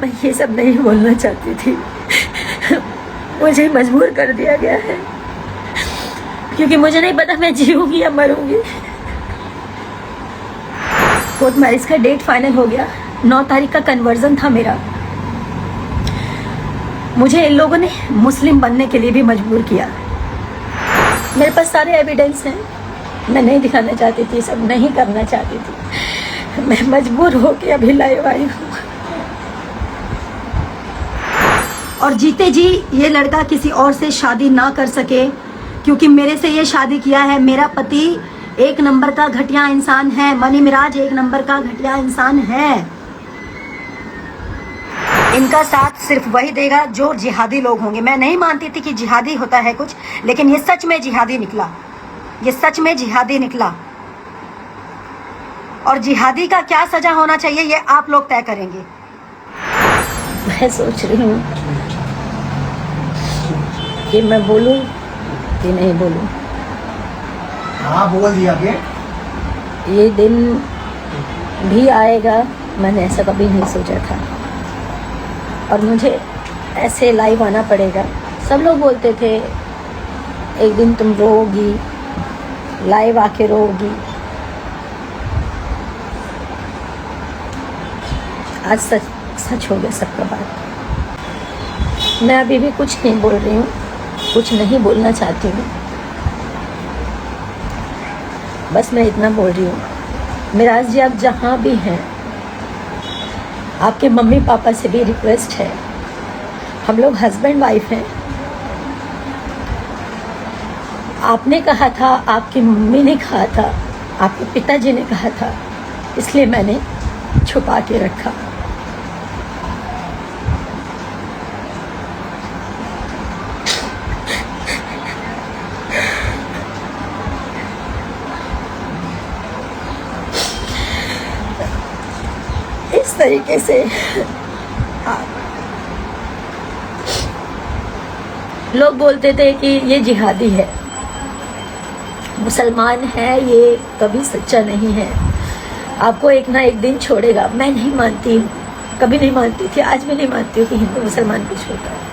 मैं ये सब नहीं बोलना चाहती थी। मुझे मजबूर कर दिया गया है क्योंकि मुझे नहीं पता मैं जीऊंगी या मरूंगी। कोर्ट मैरिज का डेट फाइनल हो गया। 9 तारीख का कन्वर्जन था मेरा। मुझे इन लोगों ने मुस्लिम बनने के लिए भी मजबूर किया। मेरे पास सारे एविडेंस हैं। मैं नहीं दिखाना चाहती थी, सब नहीं करना चाहती थी। मैं मजबूर होकर अभी लाइव आई हूँ। और जीते जी ये लड़का किसी और से शादी ना कर सके, क्योंकि मेरे से ये शादी किया है। मेरा पति एक नंबर का घटिया इंसान है। मनी मिराज एक नंबर का घटिया इंसान है। इनका साथ सिर्फ वही देगा जो जिहादी लोग होंगे। मैं नहीं मानती थी कि जिहादी होता है कुछ, लेकिन ये सच में जिहादी निकला। ये सच में जिहादी निकला। और जिहादी का क्या सजा होना चाहिए ये आप लोग तय करेंगे। मैं सोच रही हूँ कि मैं बोलूं कि नहीं बोलूं। हाँ बोल दिया के ये दिन भी आएगा, मैंने ऐसा कभी नहीं सोचा था। और मुझे ऐसे लाइव आना पड़ेगा। सब लोग बोलते थे एक दिन तुम रोगी, लाइव आके रोगी। आज सच हो गया सबका बात। मैं अभी भी कुछ नहीं बोल रही हूँ, कुछ नहीं बोलना चाहती हूँ। बस मैं इतना बोल रही हूँ, मिराज जी आप जहाँ भी हैं, आपके मम्मी पापा से भी रिक्वेस्ट है, हम लोग हस्बैंड वाइफ हैं। आपने कहा था, आपकी मम्मी ने कहा था, आपके पिताजी ने कहा था, इसलिए मैंने छुपा के रखा। इस तरीके से लोग बोलते थे कि ये जिहादी है, मुसलमान है, ये कभी सच्चा नहीं है, आपको एक ना एक दिन छोड़ेगा। मैं नहीं मानती हूँ, कभी नहीं मानती थी, आज भी नहीं मानती हूँ कि हिंदू मुसलमान को छोड़ता है।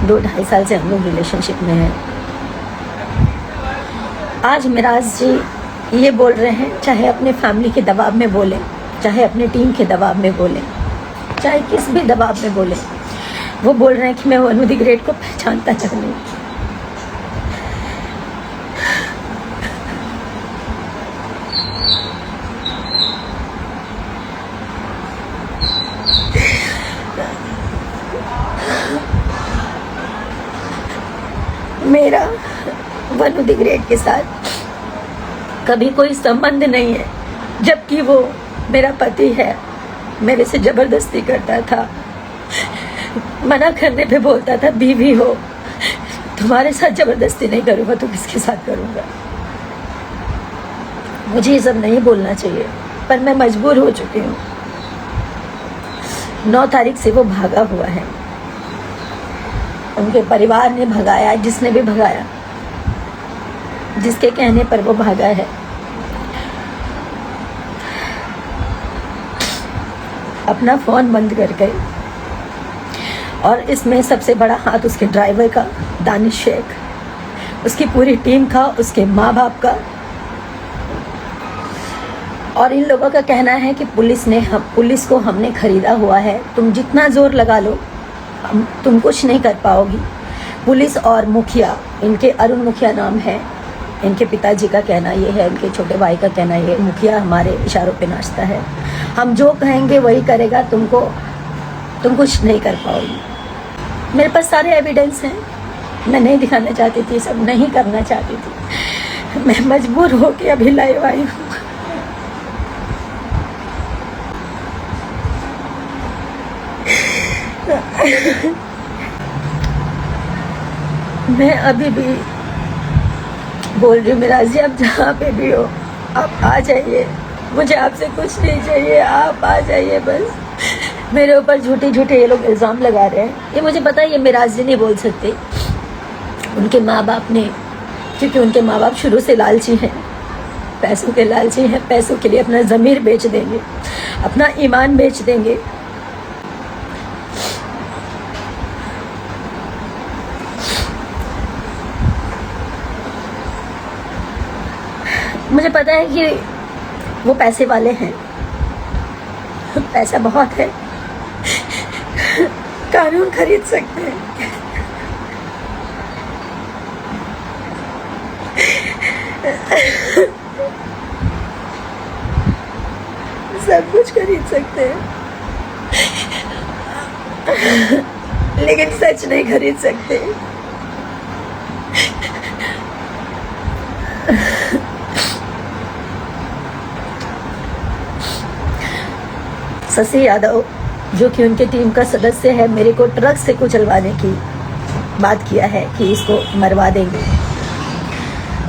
दो ढाई साल से हम लोग रिलेशनशिप में हैं। आज मिराज जी ये बोल रहे हैं, चाहे अपने फैमिली के दबाव में बोलें, चाहे अपने टीम के दबाव में बोलें, चाहे किस भी दबाव में बोलें, वो बोल रहे हैं कि मैं वनु द ग्रेट को पहचानता तक नहीं। मेरा वनु द ग्रेट के साथ कभी कोई संबंध नहीं है, जबकि वो मेरा पति है। मेरे से जबरदस्ती करता था, मना करने पे बोलता था बीवी हो, तुम्हारे साथ जबरदस्ती नहीं करूँगा तो किसके साथ करूँगा। मुझे ये सब नहीं बोलना चाहिए, पर मैं मजबूर हो चुकी हूँ। 9 तारीख से वो भागा हुआ है। उनके परिवार ने भगाया, जिसने भी भगाया, जिसके कहने पर वो भागा है। अपना फोन बंद कर गए। और इसमें सबसे बड़ा हाथ उसके ड्राइवर का, दानिश शेख, उसकी पूरी टीम का, उसके माँ बाप का। और इन लोगों का कहना है कि पुलिस को हमने खरीदा हुआ है, तुम जितना जोर लगा लो तुम कुछ नहीं कर पाओगी। पुलिस और मुखिया, इनके अरुण मुखिया नाम है, इनके पिताजी का कहना ये है, इनके छोटे भाई का कहना ये, मुखिया हमारे इशारों पे नाचता है, हम जो कहेंगे वही करेगा, तुम कुछ नहीं कर पाओगी। मेरे पास सारे एविडेंस हैं। मैं नहीं दिखाना चाहती थी, सब नहीं करना चाहती थी। मैं मजबूर होकर अभी लाइव आई हूँ। मैं अभी भी बोल रही हूँ, मिराज जी आप जहाँ पे भी हो, आप आ जाइए। मुझे आपसे कुछ नहीं चाहिए, आप आ जाइए बस। मेरे ऊपर झूठे झूठे ये लोग इल्ज़ाम लगा रहे हैं। ये मुझे पता है ये मेराज जी नहीं बोल सकते, उनके माँ बाप ने, क्योंकि उनके माँ बाप शुरू से लालची हैं, पैसों के लालची हैं। पैसों के लिए अपना ज़मीर बेच देंगे, अपना ईमान बेच देंगे। मुझे पता है कि वो पैसे वाले हैं, पैसा बहुत है, कानून खरीद सकते हैं, सब कुछ खरीद सकते हैं, लेकिन सच नहीं खरीद सकते। शशि यादव जो कि उनके टीम का सदस्य है, मेरे को ट्रक से कुचलवाने की बात किया है कि इसको मरवा देंगे।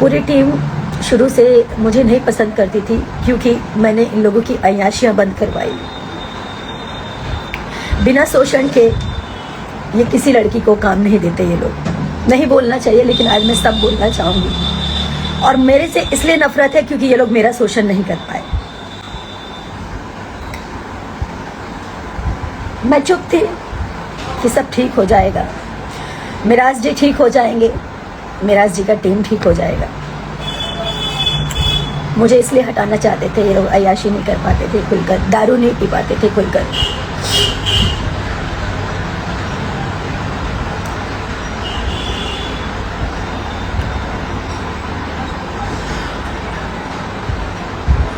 पूरी टीम शुरू से मुझे नहीं पसंद करती थी, क्योंकि मैंने इन लोगों की अय्याशियाँ बंद करवाई। बिना शोषण के ये किसी लड़की को काम नहीं देते ये लोग। नहीं बोलना चाहिए, लेकिन आज मैं सब बोलना चाहूँगी। और मेरे से इसलिए नफरत है क्योंकि ये लोग मेरा शोषण नहीं कर पाए। मैं चुप थी कि सब ठीक हो जाएगा, मिराज जी ठीक हो जाएंगे, मिराज जी का टीम ठीक हो जाएगा। मुझे इसलिए हटाना चाहते थे, ये लोग अय्याशी नहीं कर पाते थे खुलकर, दारू नहीं पी पाते थे खुलकर।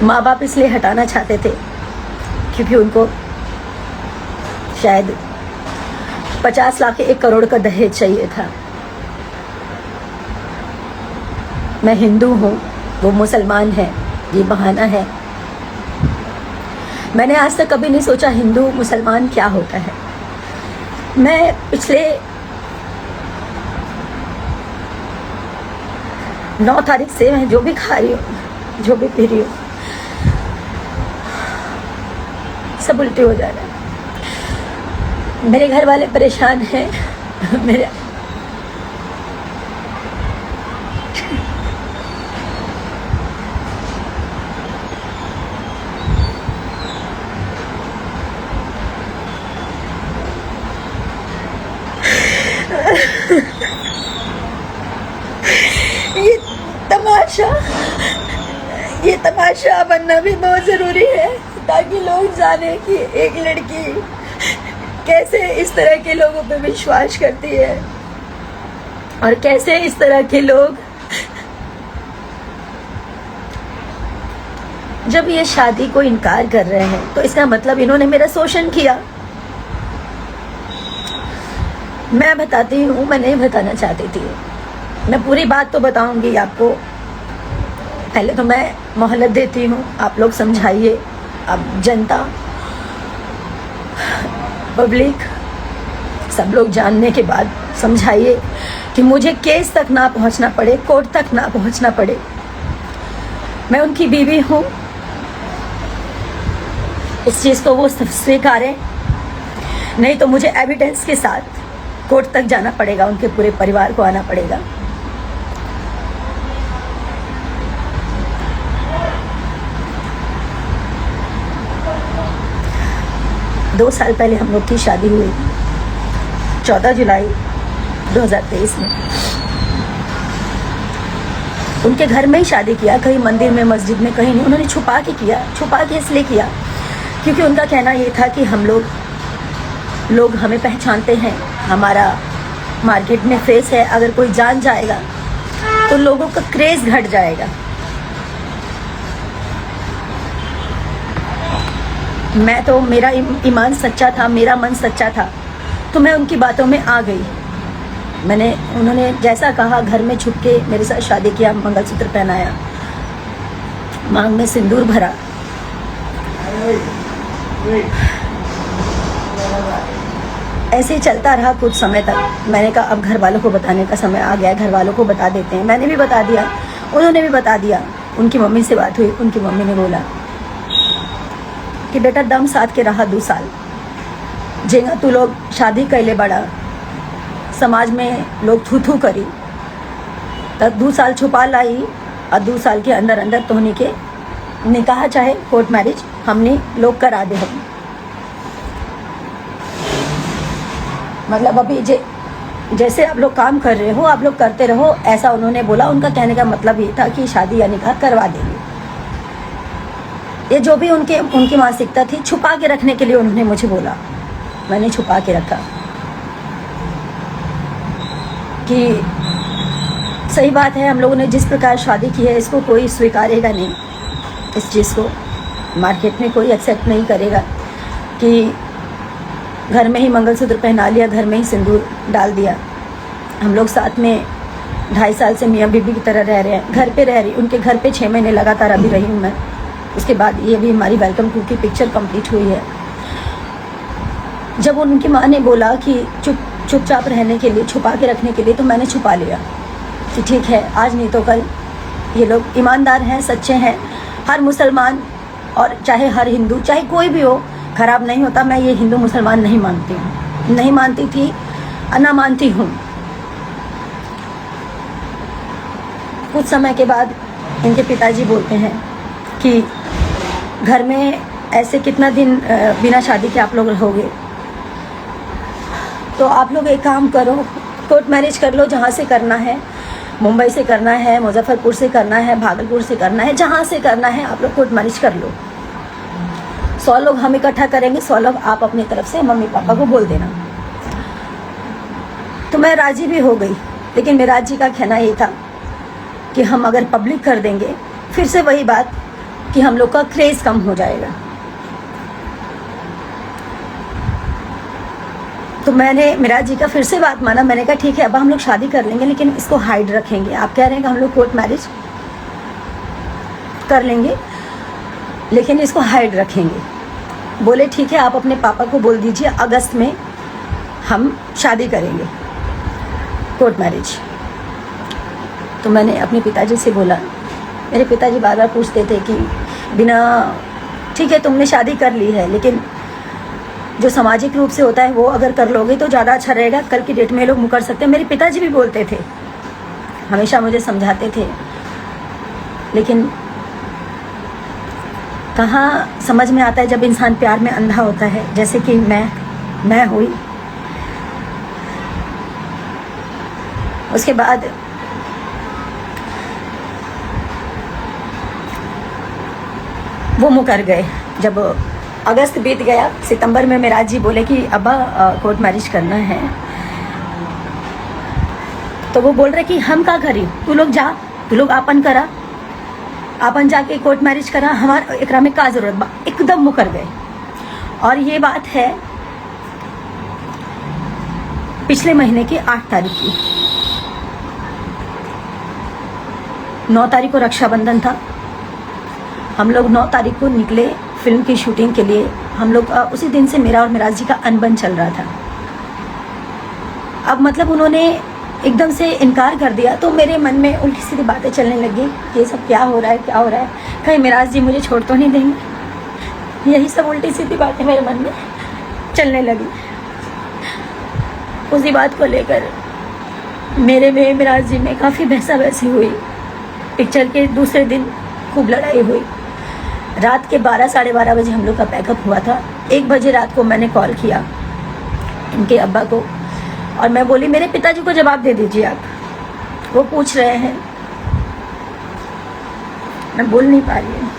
माँ बाप इसलिए हटाना चाहते थे क्योंकि उनको शायद 50 लाख 1 करोड़ का दहेज चाहिए था। मैं हिंदू हूँ, वो मुसलमान है, ये बहाना है। मैंने आज तक कभी नहीं सोचा हिंदू मुसलमान क्या होता है। मैं पिछले 9 तारीख से मैं जो भी खा रही हूँ, जो भी पी रही हूँ, सब उल्टी हो जा रहा है। मेरे घर वाले परेशान हैं। मेरे ये तमाशा बनना भी बहुत ज़रूरी है, ताकि लोग जाने कि एक लड़की कैसे इस तरह के लोगों पे विश्वास करती है और कैसे इस तरह के लोग जब ये शादी को इनकार कर रहे हैं तो इसका मतलब इन्होंने मेरा शोषण किया। मैं बताती हूँ, मैं नहीं बताना चाहती थी, मैं पूरी बात तो बताऊंगी आपको। पहले तो मैं मोहलत देती हूँ, आप लोग समझाइए, आप जनता, पब्लिक, सब लोग जानने के बाद समझाइए कि मुझे केस तक ना पहुंचना पड़े, कोर्ट तक ना पहुंचना पड़े। मैं उनकी बीवी हूं, इस चीज़ को वो स्वीकारें, नहीं तो मुझे एविडेंस के साथ कोर्ट तक जाना पड़ेगा, उनके पूरे परिवार को आना पड़ेगा। दो साल पहले हम लोग की शादी हुई, 14 जुलाई 2023 में। उनके घर में ही शादी किया, कहीं मंदिर में, मस्जिद में, कहीं नहीं। उन्होंने छुपा के किया। छुपा के इसलिए किया क्योंकि उनका कहना ये था कि हम लोग हमें पहचानते हैं, हमारा मार्केट में फेस है, अगर कोई जान जाएगा तो लोगों का क्रेज घट जाएगा। मैं तो, मेरा ईमान सच्चा था, मेरा मन सच्चा था, तो मैं उनकी बातों में आ गई। उन्होंने जैसा कहा, घर में छुप के मेरे साथ शादी किया, मंगलसूत्र पहनाया, मांग में सिंदूर भरा। ऐसे ही चलता रहा कुछ समय तक। मैंने कहा अब घर वालों को बताने का समय आ गया है, घर वालों को बता देते हैं। मैंने भी बता दिया, उन्होंने भी बता दिया। उनकी मम्मी से बात हुई, उनकी मम्मी ने बोला कि बेटा दम साथ के रहा 2 साल जेगा तू लोग शादी कैले बड़ा समाज में लोग थू थू करी तब 2 साल छुपा लाई और 2 साल के अंदर अंदर तोहनी के निकाह चाहे कोर्ट मैरिज हमने लोग करा दे हम मतलब अभी जैसे आप लोग काम कर रहे हो आप लोग करते रहो ऐसा उन्होंने बोला। उनका कहने का मतलब ये था कि शादी या निकाह करवा देंगे। ये जो भी उनकी मानसिकता थी छुपा के रखने के लिए उन्होंने मुझे बोला। मैंने छुपा के रखा कि सही बात है हम लोगों ने जिस प्रकार शादी की है इसको कोई स्वीकारेगा नहीं। इस चीज़ को मार्केट में कोई एक्सेप्ट नहीं करेगा कि घर में ही मंगलसूत्र पहना लिया, घर में ही सिंदूर डाल दिया। हम लोग साथ में 2.5 साल से मियाँ बीबी की तरह रह रहे हैं। घर पे रह रही, उनके घर पे 6 महीने लगातार अभी रही हूँ मैं। उसके बाद ये भी हमारी वेलकम टू की पिक्चर कंप्लीट हुई है। जब उनकी माँ ने बोला कि चुपचाप रहने के लिए, छुपा के रखने के लिए, तो मैंने छुपा लिया कि ठीक है आज नहीं तो कल ये लोग ईमानदार हैं, सच्चे हैं। हर मुसलमान और चाहे हर हिंदू, चाहे कोई भी हो, खराब नहीं होता। मैं ये हिंदू मुसलमान नहीं मानती हूँ, नहीं मानती थी, ना मानती हूँ। कुछ समय के बाद इनके पिताजी बोलते हैं कि घर में ऐसे कितना दिन बिना शादी के आप लोग रहोगे, तो आप लोग एक काम करो, कोर्ट मैरिज कर लो। जहाँ से करना है, मुंबई से करना है, मुजफ्फरपुर से करना है, भागलपुर से करना है, जहाँ से करना है आप लोग कोर्ट मैरिज कर लो। 100 लोग हम इकट्ठा करेंगे, 100 लोग आप अपनी तरफ से मम्मी पापा को बोल देना। तो मैं राजी भी हो गई, लेकिन मेरा जी का कहना ये था कि हम अगर पब्लिक कर देंगे फिर से वही बात कि हम लोग का क्रेज कम हो जाएगा। तो मैंने मेरा जी का फिर से बात माना। मैंने कहा ठीक है अब हम लोग शादी कर लेंगे लेकिन इसको हाइड रखेंगे। आप कह रहे हैं कि हम लोग कोर्ट मैरिज कर लेंगे लेकिन इसको हाइड रखेंगे। बोले ठीक है आप अपने पापा को बोल दीजिए अगस्त में हम शादी करेंगे, कोर्ट मैरिज। तो मैंने अपने पिताजी से बोला। मेरे पिताजी बार बार पूछते थे कि बिना, ठीक है तुमने शादी कर ली है लेकिन जो सामाजिक रूप से होता है वो अगर कर लोगे तो ज़्यादा अच्छा रहेगा, कल की डेट में लोग मुकर सकते हैं। मेरे पिताजी भी बोलते थे, हमेशा मुझे समझाते थे, लेकिन कहाँ समझ में आता है जब इंसान प्यार में अंधा होता है, जैसे कि मैं हुई। उसके बाद वो मुकर गए। जब अगस्त बीत गया, सितंबर में मेरा जी बोले कि अब्बा कोर्ट मैरिज करना है, तो वो बोल रहे कि हम का करी, तू लोग जा, तू लोग आपन करा, आपन जाके कोर्ट मैरिज करा, हमारा एकरा में का जरूरत बा। एकदम मुकर गए। और ये बात है पिछले महीने की 8 तारीख की। 9 तारीख को रक्षाबंधन था। हम लोग 9 तारीख को निकले फिल्म की शूटिंग के लिए। हम लोग उसी दिन से मेरा और मिराज जी का अनबन चल रहा था। अब मतलब उन्होंने एकदम से इनकार कर दिया तो मेरे मन में उल्टी सीधी बातें चलने लगी, ये सब क्या हो रहा है, क्या हो रहा है, कहीं मिराज जी मुझे छोड़ तो नहीं देंगे। यही सब उल्टी सीधी बातें मेरे मन में चलने लगी। उसी बात को लेकर मेरे में मिराज जी में काफ़ी बहसा बहसी हुई। पिक्चर के दूसरे दिन खूब लड़ाई हुई। रात के 12 साढ़े 12 बजे हम लोग का पैकअप हुआ था। 1 बजे रात को मैंने कॉल किया इनके अब्बा को और मैं बोली मेरे पिताजी को जवाब दे दीजिए आप, वो पूछ रहे हैं। मैं बोल नहीं पा रही हूँ।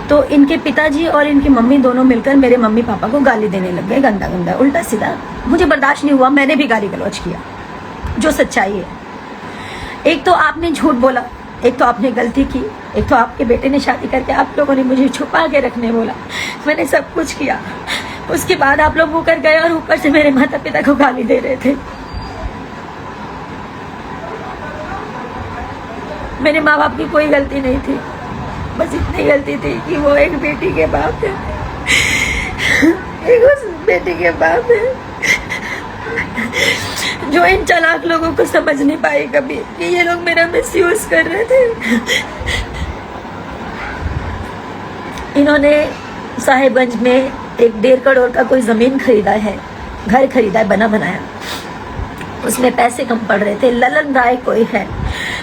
तो इनके पिताजी और इनकी मम्मी दोनों मिलकर मेरे मम्मी पापा को गाली देने लग गए, गंदा गंदा उल्टा सीधा। मुझे बर्दाश्त नहीं हुआ, मैंने भी गाली गलौज किया, जो सच्चाई है। एक तो आपने झूठ बोला, एक तो आपने गलती की, एक तो आपके बेटे ने शादी करके आप लोगों ने मुझे छुपा के रखने बोला। मैंने सब कुछ किया। उसके बाद आप लोग मुकर गए और ऊपर से मेरे माता पिता को गाली दे रहे थे। मेरे माँ बाप की कोई गलती नहीं थी, बस इतनी गलती थी कि वो एक बेटी के बाप है, एक उस बेटी के बाप है जो इन चालाक लोगों को समझ नहीं पाए कभी कि ये लोग मेरा मिसयूज कर रहे थे। इन्होंने साहिबगंज में एक 1.5 करोड़ का कोई ज़मीन खरीदा है, घर खरीदा है बना बनाया। उसमें पैसे कम पड़ रहे थे। ललन राय कोई है,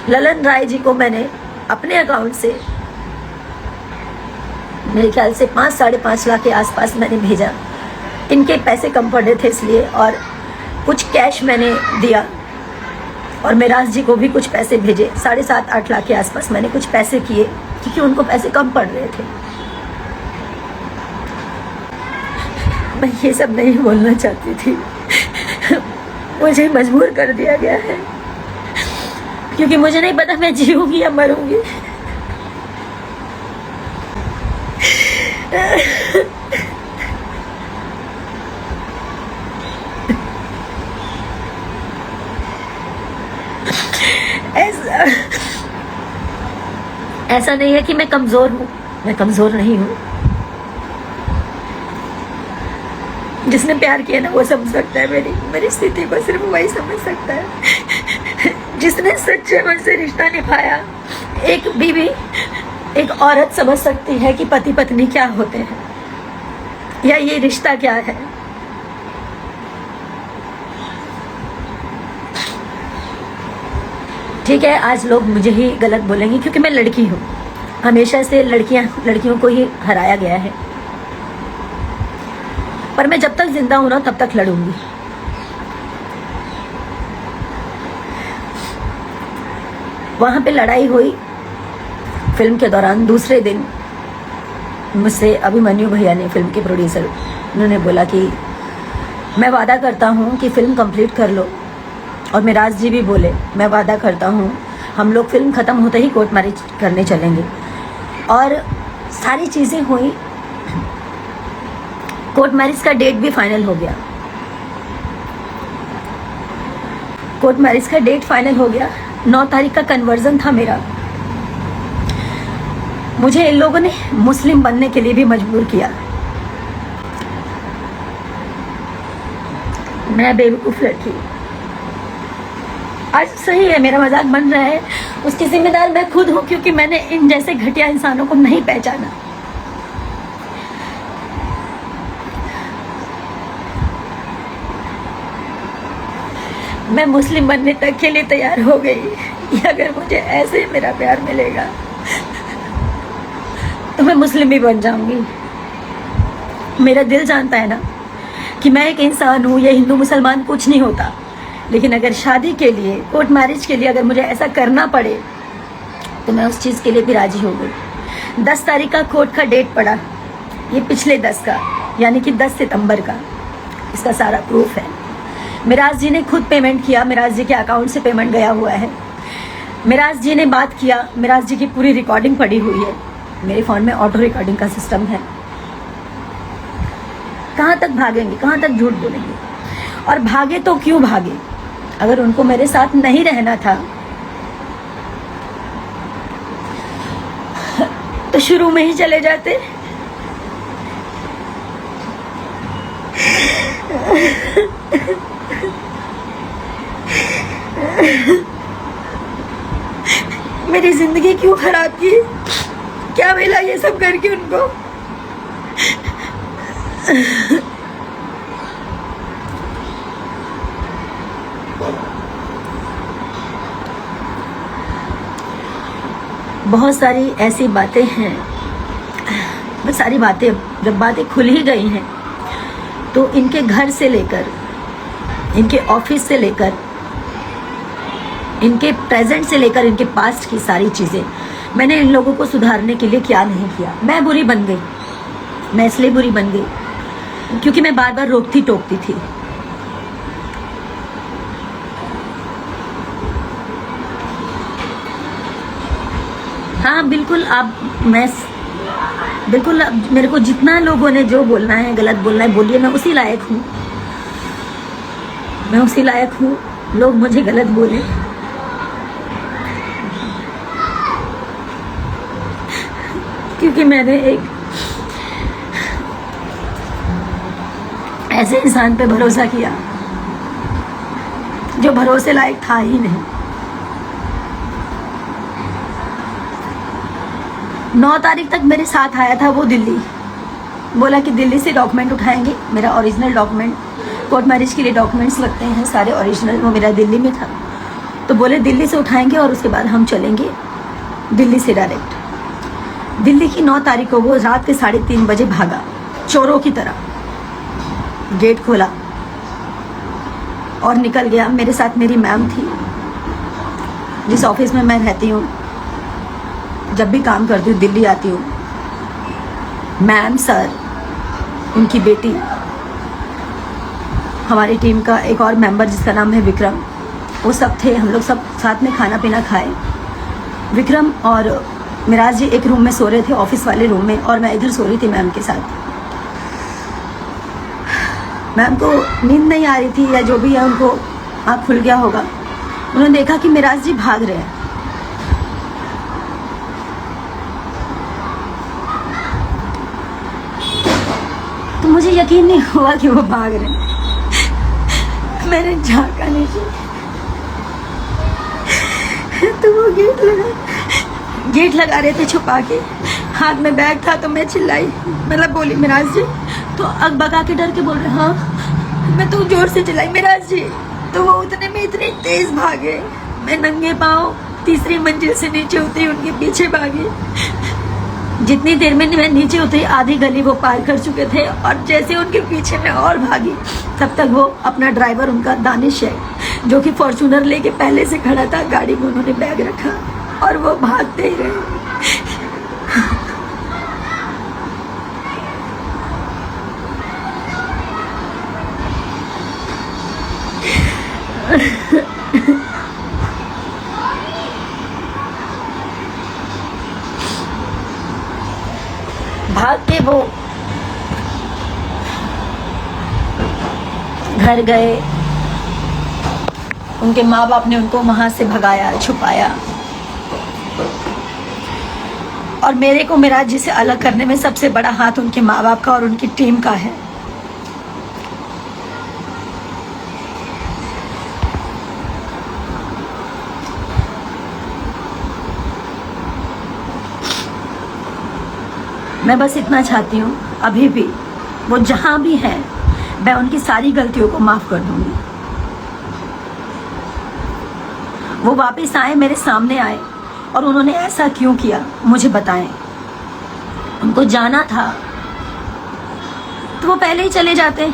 ललन राय जी को मैंने अपने अकाउंट से मेरे ख्याल से 5-5.5 लाख के आसपास मैंने भेजा। इनके पैसे कम पड़ रहे थे इसलिए, और कुछ कैश मैंने दिया, और मेराज जी को भी कुछ पैसे भेजे। 7.5-8 लाख के आसपास मैंने कुछ पैसे किए, क्योंकि उनको पैसे कम पड़ रहे थे। मैं ये सब नहीं बोलना चाहती थी, मुझे मजबूर कर दिया गया है, क्योंकि मुझे नहीं पता मैं जीऊंगी या मरूंगी। ऐसा नहीं है कि मैं कमजोर हूं, मैं कमजोर नहीं हूं। जिसने प्यार किया ना वो समझ सकता है मेरी स्थिति को, सिर्फ वही समझ सकता है। जिसने सच्चे मन से रिश्ता निभाया, एक बीवी, एक औरत समझ सकती है कि पति पत्नी क्या होते हैं या ये रिश्ता क्या है। ठीक है, आज लोग मुझे ही गलत बोलेंगे क्योंकि मैं लड़की हूँ। हमेशा से लड़कियों को ही हराया गया है, पर मैं जब तक जिंदा हूं ना तब तक लड़ूंगी। वहां पे लड़ाई हुई फिल्म के दौरान। दूसरे दिन मुझसे अभिमन्यु भैया ने, फिल्म के प्रोड्यूसर, उन्होंने बोला कि मैं वादा करता हूं कि फिल्म कंप्लीट कर लो, और मेराज जी भी बोले मैं वादा करता हूं हम लोग फिल्म खत्म होते ही कोर्ट मैरिज करने चलेंगे। और सारी चीजें हुई, कोर्ट मैरिज का डेट भी फाइनल हो गया। कोर्ट मैरिज का डेट फाइनल हो गया। 9 तारीख का कन्वर्जन था मेरा। मुझे इन लोगों ने मुस्लिम बनने के लिए भी मजबूर किया। मैं बेवकूफ लड़की। आज सही है, मेरा मजाक बन रहा है, उसकी जिम्मेदार मैं खुद हूं, क्योंकि मैंने इन जैसे घटिया इंसानों को नहीं पहचाना। मैं मुस्लिम बनने तक के लिए तैयार हो गई। अगर मुझे ऐसे ही मेरा प्यार मिलेगा तो मैं मुस्लिम भी बन जाऊंगी। मेरा दिल जानता है ना कि मैं एक इंसान हूँ, ये हिंदू मुसलमान कुछ नहीं होता। लेकिन अगर शादी के लिए, कोर्ट मैरिज के लिए अगर मुझे ऐसा करना पड़े तो मैं उस चीज़ के लिए भी राजी हो गई। 10 तारीख का कोर्ट का डेट पड़ा, ये पिछले 10 का, यानी कि 10 सितंबर का। इसका सारा प्रूफ है। मेराज जी ने खुद पेमेंट किया, मेराज जी के अकाउंट से पेमेंट गया हुआ है। मेराज जी ने बात किया, मेराज जी की पूरी रिकॉर्डिंग पड़ी हुई है। मेरे फ़ोन में ऑटो रिकॉर्डिंग का सिस्टम है। कहाँ तक भागेंगे, कहाँ तक झूठ बोलेंगे? और भागे तो क्यों भागे? अगर उनको मेरे साथ नहीं रहना था तो शुरू में ही चले जाते। मेरी जिंदगी क्यों खराब की? क्या मिला ये सब करके उनको? बहुत सारी ऐसी बातें हैं, बहुत सारी बातें, जब बातें खुल ही गई हैं तो इनके घर से लेकर, इनके ऑफिस से लेकर, इनके प्रेजेंट से लेकर इनके पास्ट की सारी चीज़ें, मैंने इन लोगों को सुधारने के लिए क्या नहीं किया। मैं बुरी बन गई। मैं इसलिए बुरी बन गई क्योंकि मैं बार बार रोकती टोकती थी। हाँ बिल्कुल, बिल्कुल मेरे को जितना लोगों ने जो बोलना है, गलत बोलना है, बोलिए। मैं उसी लायक हूँ, मैं उसी लायक हूँ। लोग मुझे गलत बोले, क्योंकि मैंने एक ऐसे इंसान पे भरोसा किया जो भरोसे लायक था ही नहीं। 9 तारीख तक मेरे साथ आया था वो दिल्ली, बोला कि दिल्ली से डॉक्यूमेंट उठाएंगे, मेरा ओरिजिनल डॉक्यूमेंट, कोर्ट मैरिज के लिए डॉक्यूमेंट्स लगते हैं सारे ओरिजिनल, वो मेरा दिल्ली में था। तो बोले दिल्ली से उठाएंगे और उसके बाद हम चलेंगे दिल्ली से डायरेक्ट। दिल्ली की 9 तारीख को वो रात के 3:30 बजे भागा चोरों की तरह, गेट खोला और निकल गया। मेरे साथ मेरी मैम थी, जिस ऑफिस में मैं रहती हूँ, जब भी काम करती हूँ दिल्ली आती हूँ, मैम, सर, उनकी बेटी, हमारी टीम का एक और मेंबर जिसका नाम है विक्रम, वो सब थे। हम लोग सब साथ में खाना पीना खाए। विक्रम और मिराज जी एक रूम में सो रहे थे, ऑफिस वाले रूम में, और मैं इधर सो रही थी मैम के साथ। मैम को नींद नहीं आ रही थी या जो भी है, उनको आँख खुल गया होगा। उन्होंने देखा कि मिराज जी भाग रहे हैं। तो मुझे यकीन नहीं हुआ कि वो भाग रहे हैं। मैंने झांका नीचे तो वो गेट लगा रहे थे छुपा के, हाथ में बैग था। तो मैं चिल्लाई, मतलब बोली मिराज जी, तो अगबगा के डर के बोल रहे, हाँ। मैं तो जोर से चिल्लाई मिराज जी, तो वो उतने में इतने तेज भागे। मैं नंगे पाँव 3री मंजिल से नीचे उतरी, उनके पीछे भागी। जितनी देर में मैं नीचे उतरी, आधी गली वो पार कर चुके थे, और जैसे उनके पीछे मैं और भागी, तब तक वो अपना ड्राइवर, उनका दानिश है, जो कि फॉर्च्यूनर लेके पहले से खड़ा था, गाड़ी में उन्होंने बैग रखा और वो भागते ही रहे। भाग के वो घर गए। उनके माँ बाप ने उनको वहां से भगाया, छुपाया। और मेरे को मिराज जी से अलग करने में सबसे बड़ा हाथ उनके माँ बाप का और उनकी टीम का है। मैं बस इतना चाहती हूँ, अभी भी वो जहां भी हैं, मैं उनकी सारी गलतियों को माफ कर दूंगी। वो वापस आए, मेरे सामने आए, और उन्होंने ऐसा क्यों किया मुझे बताएं। उनको जाना था तो वो पहले ही चले जाते।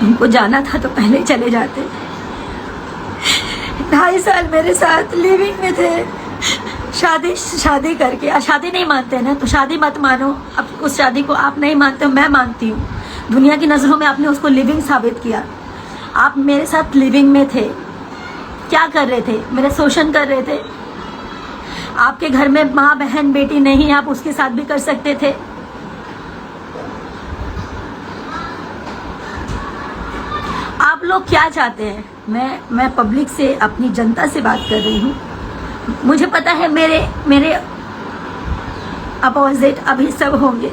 उनको जाना था तो पहले ही चले जाते। 2.5 साल मेरे साथ लिविंग में थे। शादी करके, शादी नहीं मानते हैं ना, तो शादी मत मानो। अब उस शादी को आप नहीं मानते हो, मैं मानती हूँ। दुनिया की नजरों में आपने उसको लिविंग साबित किया। आप मेरे साथ लिविंग में थे, क्या कर रहे थे? मेरा शोषण कर रहे थे। आपके घर में माँ, बहन, बेटी नहीं, आप उसके साथ भी कर सकते थे। आप लोग क्या चाहते हैं? मैं पब्लिक से, अपनी जनता से बात कर रही हूँ। मुझे पता है मेरे अपोजिट अभी सब होंगे,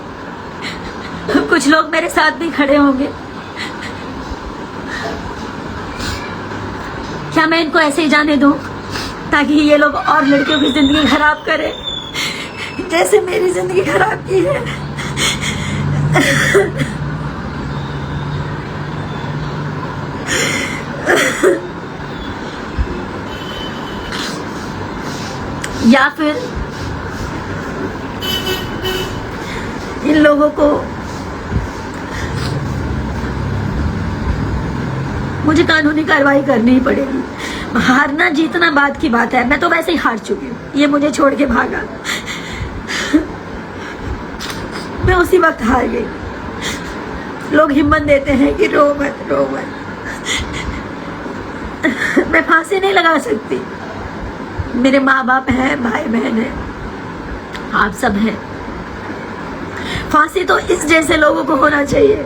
कुछ लोग मेरे साथ भी खड़े होंगे। क्या मैं इनको ऐसे ही जाने दूं ताकि ये लोग और लड़कियों की जिंदगी खराब करें जैसे मेरी जिंदगी खराब की है? या फिर इन लोगों को मुझे कानूनी कार्रवाई करनी ही पड़ेगी। हारना जीतना बात की बात है, मैं तो वैसे ही हार चुकी हूँ। ये मुझे छोड़ के भागा, मैं उसी वक्त हार गई। लोग हिम्मत देते हैं कि रो मत, रो मत। मैं फांसी नहीं लगा सकती। मेरे माँ बाप हैं, भाई बहन है, आप सब हैं। फांसी तो इस जैसे लोगों को होना चाहिए।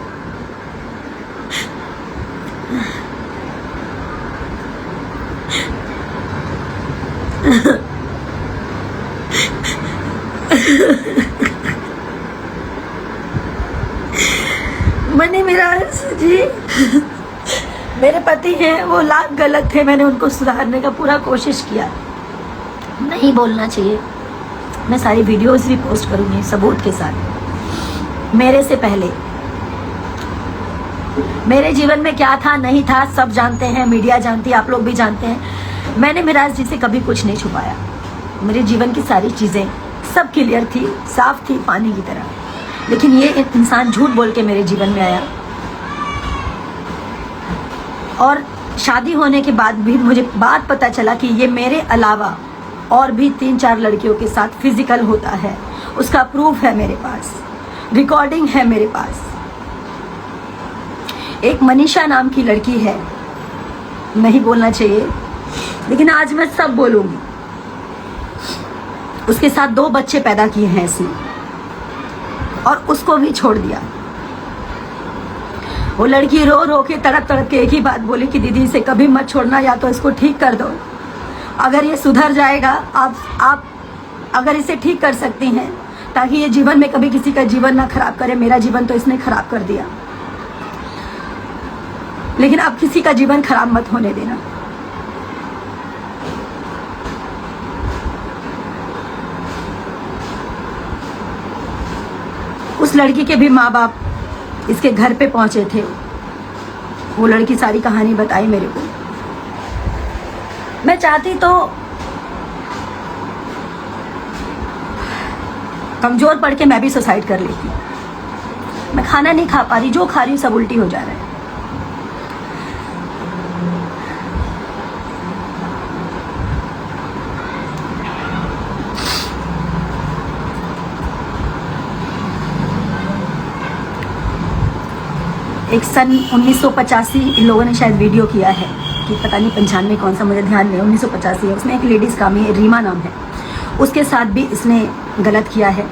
मनी मिराज जी मेरे पति हैं, वो लाख गलत थे। मैंने उनको सुधारने का पूरा कोशिश किया। नहीं बोलना चाहिए। मैं सारी वीडियोस भी पोस्ट करूंगी सबूत के साथ। मेरे से पहले मेरे जीवन में क्या था नहीं था सब जानते हैं, मीडिया जानती है, आप लोग भी जानते हैं। मैंने मिराज जी से कभी कुछ नहीं छुपाया। मेरे जीवन की सारी चीज़ें सब क्लियर थी, साफ थी, पानी की तरह। लेकिन ये इंसान झूठ बोल के मेरे जीवन में आया और शादी होने के बाद भी मुझे बात पता चला कि ये मेरे अलावा और भी 3-4 लड़कियों के साथ फिजिकल होता है। उसका प्रूफ है मेरे पास, रिकॉर्डिंग है मेरे पास। एक मनीषा नाम की लड़की है, नहीं बोलना चाहिए लेकिन आज मैं सब बोलूंगी। उसके साथ 2 बच्चे पैदा किए हैं इसने और उसको भी छोड़ दिया। वो लड़की रो रो के तड़प तड़प के एक ही बात बोली कि दीदी इसे कभी मत छोड़ना, या तो इसको ठीक कर दो। अगर ये सुधर जाएगा, आप अगर इसे ठीक कर सकती हैं ताकि ये जीवन में कभी किसी का जीवन ना खराब करे। मेरा जीवन तो इसने खराब कर दिया, लेकिन अब किसी का जीवन खराब मत होने देना। उस लड़की के भी माँ बाप इसके घर पे पहुंचे थे। वो लड़की सारी कहानी बताई मेरे को। मैं चाहती तो कमजोर पड़ के मैं भी सुसाइड कर लेती। मैं खाना नहीं खा पा रही, जो खा रही हूँ सब उल्टी हो जा रहा है। एक सन 1985 इन लोगों ने शायद वीडियो किया है कि पता नहीं 95 कौन सा, मुझे ध्यान नहीं, 1985 है। उसमें एक लेडीज़ का भी रीमा नाम है, उसके साथ भी इसने गलत किया है।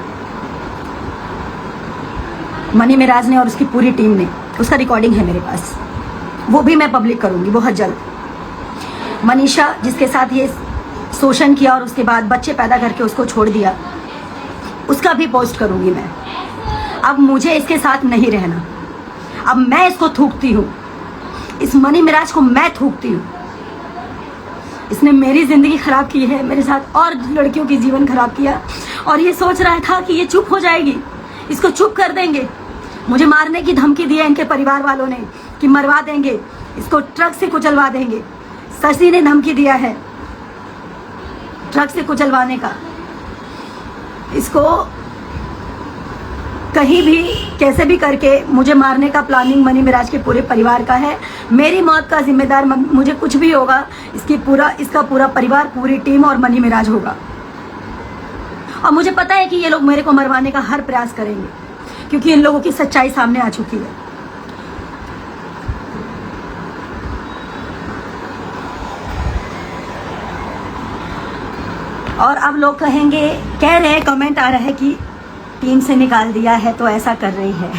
मनी मिराज ने और उसकी पूरी टीम ने, उसका रिकॉर्डिंग है मेरे पास, वो भी मैं पब्लिक करूँगी बहुत जल्द। मनीषा जिसके साथ ये शोषण किया और उसके बाद बच्चे पैदा करके उसको छोड़ दिया, उसका भी पोस्ट करूँगी मैं। अब मुझे इसके साथ नहीं रहना, अब मैं इसको थूकती हूँ, इस मनी मिराज को मैं थूकती हूँ। इसने मेरी जिंदगी खराब की है, मेरे साथ और लड़कियों की जीवन खराब किया, और ये सोच रहा था कि ये चुप हो जाएगी, इसको चुप कर देंगे। मुझे मारने की धमकी दी है इनके परिवार वालों ने कि मरवा देंगे, इसको ट्रक से कुचलवा देंगे। शशि ने धमकी दिया है ट्रक से कुचलवाने का। इसको कहीं भी कैसे भी करके मुझे मारने का प्लानिंग मनी मिराज के पूरे परिवार का है। मेरी मौत का जिम्मेदार, मुझे कुछ भी होगा, इसका पूरा परिवार, पूरी टीम और मनी मिराज होगा। और मुझे पता है कि ये लोग मेरे को मरवाने का हर प्रयास करेंगे, क्योंकि इन लोगों की सच्चाई सामने आ चुकी है। और अब लोग कहेंगे, कह रहे हैं, कमेंट आ रहा है कि टीम से निकाल दिया है तो ऐसा कर रही है।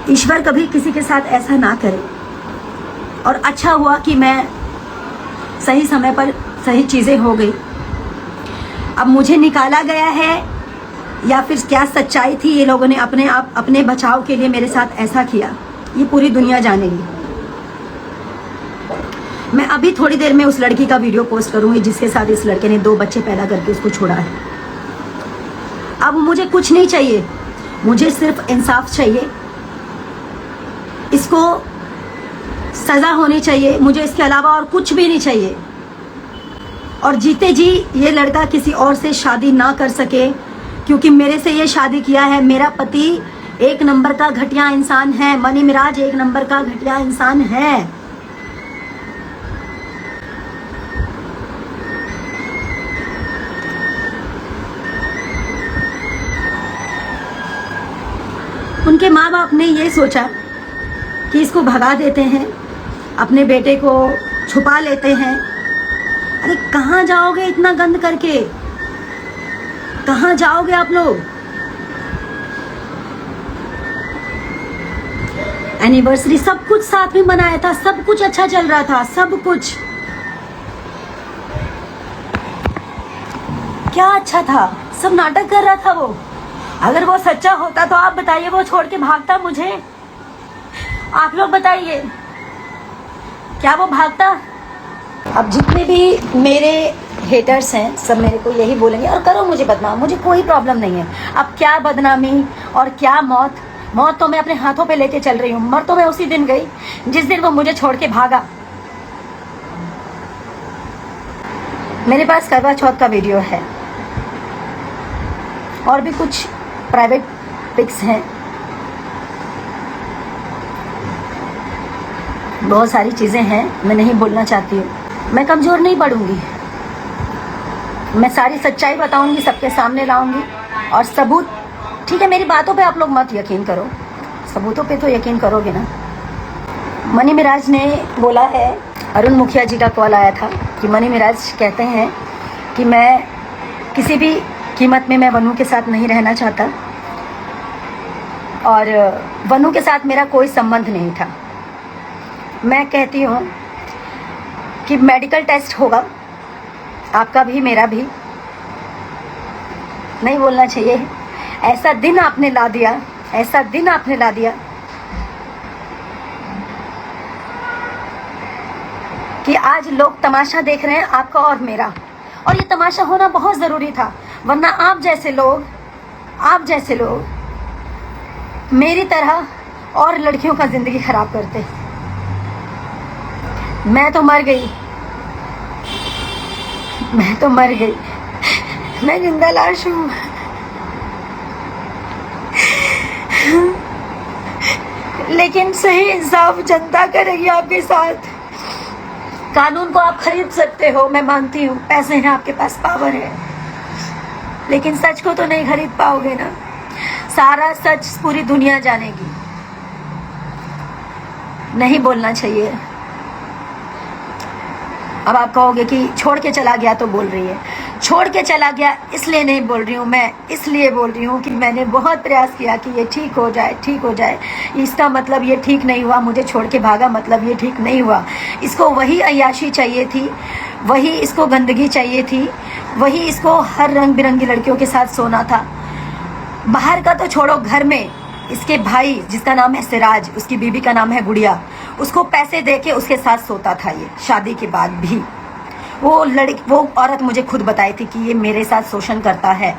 ईश्वर कभी किसी के साथ ऐसा ना करे। और अच्छा हुआ कि मैं सही समय पर सही चीज़ें हो गई। अब मुझे निकाला गया है या फिर क्या सच्चाई थी, ये लोगों ने अपने बचाव के लिए मेरे साथ ऐसा किया, ये पूरी दुनिया जानेगी। मैं अभी थोड़ी देर में उस लड़की का वीडियो पोस्ट करूंगी जिसके साथ इस लड़के ने 2 बच्चे पैदा करके उसको छोड़ा है। अब मुझे कुछ नहीं चाहिए, मुझे सिर्फ इंसाफ चाहिए। इसको सजा होनी चाहिए, मुझे इसके अलावा और कुछ भी नहीं चाहिए। और जीते जी ये लड़का किसी और से शादी ना कर सके, क्योंकि मेरे से ये शादी किया है। मेरा पति 1 नंबर का घटिया इंसान है, मनी मिराज 1 नंबर का घटिया इंसान है। उनके माँ बाप ने ये सोचा कि इसको भगा देते हैं, अपने बेटे को छुपा लेते हैं। अरे कहाँ जाओगे इतना गंद करके, कहाँ जाओगे आप लोग? एनिवर्सरी सब कुछ साथ में मनाया था, सब कुछ अच्छा चल रहा था, सब कुछ क्या अच्छा था, सब नाटक कर रहा था वो। अगर वो सच्चा होता तो आप बताइए, वो छोड़ के भागता मुझे? आप लोग बताइए, क्या वो भागता? अब जितने भी मेरे हेटर्स हैं सब मेरे को यही बोलेंगे, और करो मुझे बदनाम, मुझे कोई प्रॉब्लम नहीं है। अब क्या बदनामी और क्या मौत, मौत तो मैं अपने हाथों पे लेके चल रही हूँ, मर तो मैं उसी दिन गई जिस दिन वो मुझे छोड़ के भागा। मेरे पास करवा चौथ का वीडियो है और भी कुछ प्राइवेट पिक्स हैं, बहुत सारी चीज़ें हैं, मैं नहीं बोलना चाहती हूँ। मैं कमज़ोर नहीं पड़ूंगी, मैं सारी सच्चाई बताऊंगी, सबके सामने लाऊंगी और सबूत। ठीक है, मेरी बातों पे आप लोग मत यकीन करो, सबूतों पे तो यकीन करोगे ना। मनी मिराज ने बोला है, अरुण मुखिया जी का कॉल आया था कि मनी मिराज कहते हैं कि मैं किसी भी कीमत में मैं वनु के साथ नहीं रहना चाहता और वनु के साथ मेरा कोई संबंध नहीं था। मैं कहती हूँ कि मेडिकल टेस्ट होगा, आपका भी मेरा भी। नहीं बोलना चाहिए, ऐसा दिन आपने ला दिया, ऐसा दिन आपने ला दिया कि आज लोग तमाशा देख रहे हैं आपका और मेरा, और ये तमाशा होना बहुत ज़रूरी था, वरना आप जैसे लोग मेरी तरह और लड़कियों का ज़िंदगी ख़राब करते। मैं तो मर गई, मैं तो मर गई, मैं जिंदा लाश हूँ। लेकिन सही इंसाफ जनता करेगी आपके साथ। कानून को आप खरीद सकते हो, मैं मानती हूँ, पैसे हैं आपके पास, पावर है, लेकिन सच को तो नहीं खरीद पाओगे ना। सारा सच पूरी दुनिया जानेगी। नहीं बोलना चाहिए। अब आप कहोगे कि छोड़ के चला गया तो बोल रही है, छोड़ के चला गया इसलिए नहीं बोल रही हूँ मैं, इसलिए बोल रही हूँ कि मैंने बहुत प्रयास किया कि ये ठीक हो जाए, ठीक हो जाए। इसका मतलब ये ठीक नहीं हुआ, मुझे छोड़ के भागा, मतलब ये ठीक नहीं हुआ। इसको वही अय्याशी चाहिए थी, वही इसको गंदगी चाहिए थी, वही इसको हर रंग बिरंगी लड़कियों के साथ सोना था। बाहर का तो छोड़ो, घर में इसके भाई जिसका नाम है सिराज, उसकी बीबी का नाम है गुड़िया, उसको पैसे देके उसके साथ सोता था ये, शादी के बाद भी। वो औरत मुझे खुद बताई थी कि ये मेरे साथ शोषण करता है,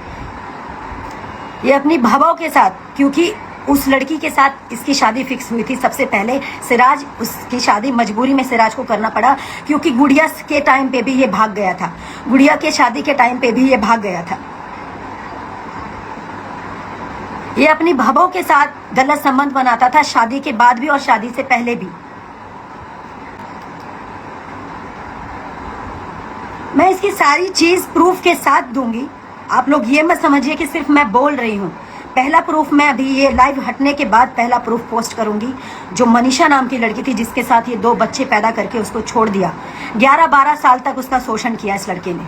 ये अपनी भावों के साथ, क्योंकि उस लड़की के साथ इसकी शादी फिक्स हुई थी सबसे पहले। सिराज, उसकी शादी मजबूरी में सिराज को करना पड़ा, क्योंकि गुड़िया के टाइम पे भी ये भाग गया था, गुड़िया के शादी के टाइम पे भी ये भाग गया था। ये अपनी भावों के साथ गलत संबंध बनाता था, शादी के बाद भी और शादी से पहले भी। मैं इसकी सारी चीज प्रूफ के साथ दूंगी। आप लोग ये मत समझिए कि सिर्फ मैं बोल रही हूँ। पहला प्रूफ मैं अभी ये लाइव हटने के बाद पहला प्रूफ पोस्ट करूंगी, जो मनीषा नाम की लड़की थी जिसके साथ ये 2 बच्चे पैदा करके उसको छोड़ दिया। 11-12 साल तक उसका शोषण किया इस लड़के ने।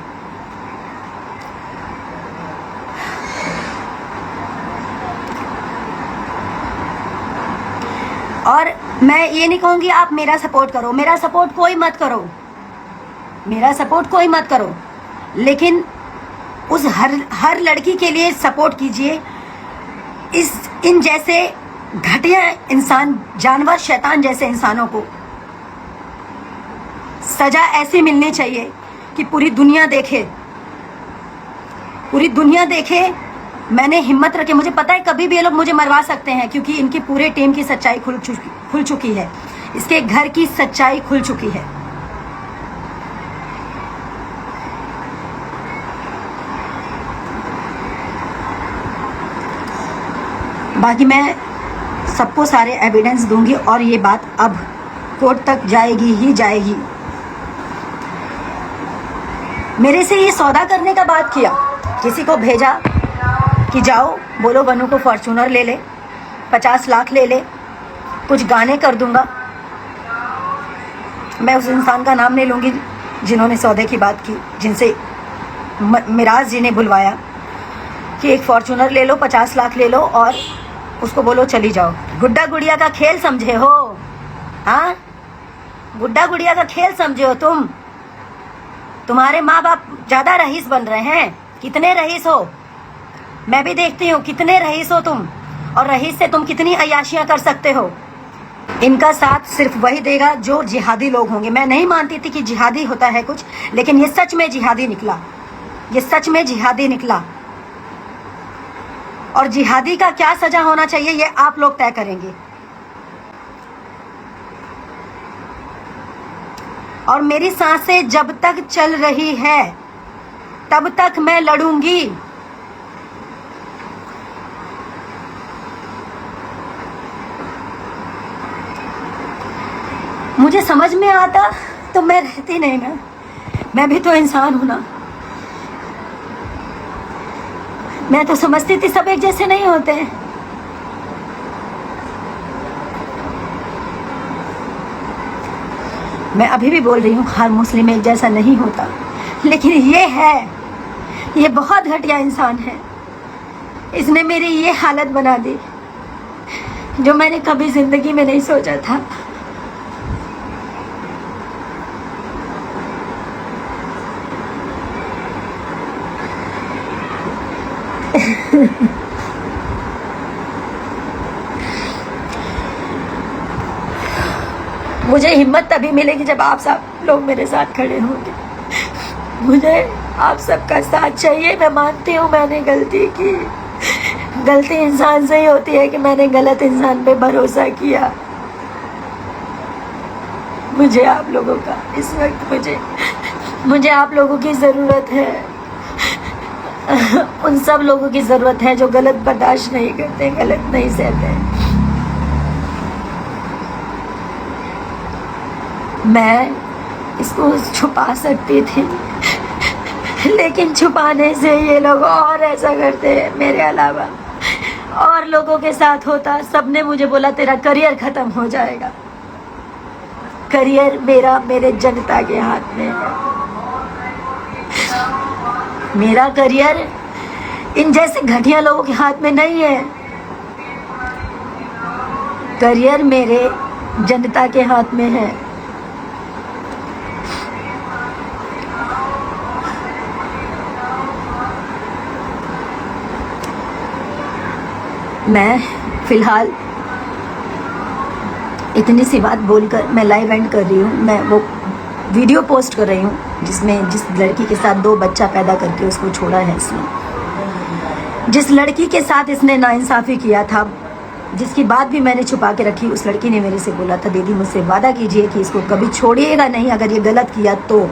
और मैं ये नहीं कहूंगी आप मेरा सपोर्ट करो, मेरा सपोर्ट कोई मत करो, मेरा सपोर्ट कोई मत करो, लेकिन उस हर लड़की के लिए सपोर्ट कीजिए। इन जैसे घटिया इंसान, जानवर, शैतान जैसे इंसानों को सजा ऐसी मिलनी चाहिए कि पूरी दुनिया देखे, पूरी दुनिया देखे। मैंने हिम्मत रखे, मुझे पता है कभी भी ये लोग मुझे मरवा सकते हैं, क्योंकि इनकी पूरे टीम की सच्चाई खुल चुकी है, इसके घर की सच्चाई खुल चुकी है। बाकी मैं सबको सारे एविडेंस दूंगी और ये बात अब कोर्ट तक जाएगी ही जाएगी। मेरे से ये सौदा करने का बात किया, किसी को भेजा कि जाओ बोलो वनु को फॉर्च्यूनर ले ले, 50 लाख ले ले, कुछ गाने कर दूंगा। मैं उस इंसान का नाम नहीं लूँगी जिन्होंने सौदे की बात की, जिनसे मिराज जी ने बुलवाया कि एक फॉर्च्यूनर ले लो, 50 लाख ले लो और उसको बोलो चली जाओ। गुड्डा गुड़िया का खेल समझे हो? हाँ, गुड्डा गुड़िया का खेल समझे हो तुम? तुम्हारे माँ बाप ज़्यादा रईस बन रहे हैं। कितने रईस हो? मैं भी देखती हूँ कितने रईस हो तुम, और रईस से तुम कितनी अय्याशियाँ कर सकते हो। इनका साथ सिर्फ वही देगा जो जिहादी लोग होंगे। मैं नहीं मानती थी कि जिहादी होता है कुछ, लेकिन ये सच में जिहादी निकला, ये सच में जिहादी निकला। और जिहादी का क्या सजा होना चाहिए ये आप लोग तय करेंगे। और मेरी सांसें जब तक चल रही है तब तक मैं लड़ूंगी। मुझे समझ में आता तो मैं रहती नहीं ना, मैं भी तो इंसान हूं ना। मैं तो समझती थी सब एक जैसे नहीं होते हैं। मैं अभी भी बोल रही हूँ हर मुस्लिम एक जैसा नहीं होता, लेकिन ये है, ये बहुत घटिया इंसान है। इसने मेरी ये हालत बना दी जो मैंने कभी जिंदगी में नहीं सोचा था। मुझे हिम्मत तभी मिलेगी जब आप सब लोग मेरे साथ खड़े होंगे। मुझे आप सबका साथ चाहिए। मैं मानती हूँ मैंने गलती की, गलती इंसान से ही होती है कि मैंने गलत इंसान पे भरोसा किया। मुझे आप लोगों का इस वक्त मुझे आप लोगों की ज़रूरत है। उन सब लोगों की ज़रूरत है जो गलत बर्दाश्त नहीं करते, गलत नहीं सहते। मैं इसको छुपा सकती थी, लेकिन छुपाने से ये लोग और ऐसा करते हैं। मेरे अलावा और लोगों के साथ होता। सबने मुझे बोला तेरा करियर ख़त्म हो जाएगा। करियर मेरा मेरे जनता के हाथ में है। मेरा करियर इन जैसे घटिया लोगों के हाथ में नहीं है। करियर मेरे जनता के हाथ में है। मैं फिलहाल इतनी सी बात बोलकर मैं लाइव एंड कर रही हूँ। मैं वो वीडियो पोस्ट कर रही हूँ जिसमें जिस लड़की के साथ 2 बच्चा पैदा करके उसको छोड़ा है इसने, जिस लड़की के साथ इसने नाइंसाफ़ी किया था, जिसकी बात भी मैंने छुपा के रखी। उस लड़की ने मेरे से बोला था दीदी मुझसे वादा कीजिए कि इसको कभी छोड़िएगा नहीं। अगर ये गलत किया तो,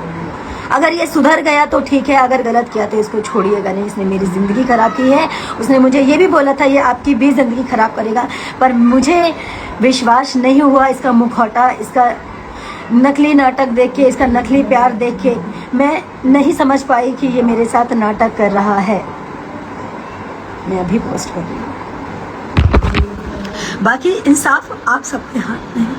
अगर ये सुधर गया तो ठीक है, अगर गलत किया तो इसको छोड़िएगा नहीं। इसने मेरी ज़िंदगी ख़राब की है। उसने मुझे ये भी बोला था ये आपकी भी ज़िंदगी ख़राब करेगा, पर मुझे विश्वास नहीं हुआ। इसका मुखौटा, इसका नकली नाटक देख के, इसका नकली प्यार देख के मैं नहीं समझ पाई कि ये मेरे साथ नाटक कर रहा है। मैं अभी पोस्ट कर रही हूँ। बाकी इंसाफ आप सबके हाथ में है।